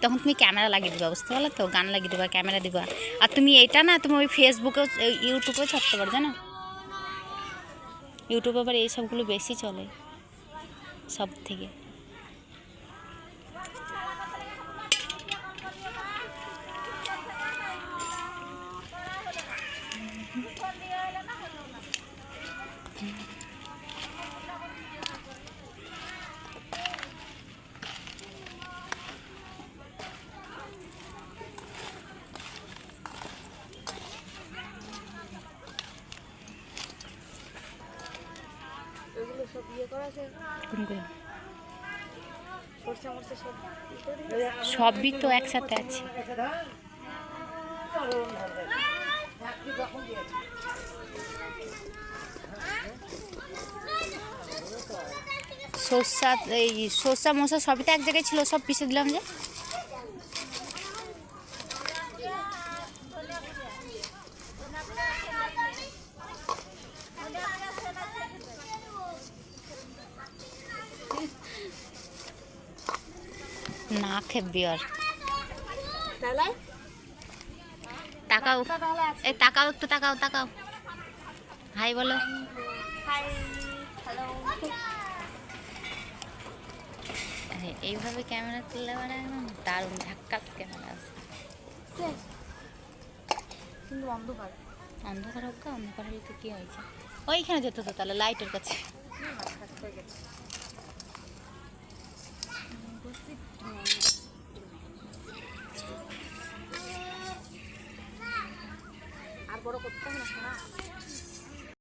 তখন তুমি ক্যামেরা লাগিয়ে দিবা, বুঝতে পারলে তো? গান লাগিয়ে দিবা, ক্যামেরা দিবা। আর তুমি এটা না, তুমি ওই ফেসবুকেও ইউটিউবেও ছাড়তে পারো, জানো? ইউটিউবে আবার এই সবগুলো বেশি চলে সব থেকে। সবই তো একসাথে আছে। সর্ষা, এই সর্ষা মশা সবই তো এক জায়গায় ছিল, সব পিষে দিলাম যে। না খেবি আর তাকাও, এই তাকাও, একটু তাকাও, তাকাও, হাই বলো। এইভাবে ক্যামেরা তুললে মানে একদম দারুণ ঝাক্কাস ক্যামেরা আছে। কিন্তু অন্ধকার অন্ধকার হোক, অন্ধকার হলে তো কি হয়েছে? ওইখানে যেত তো তাহলে লাইটের কাছে। আর বড় করতে হবে না।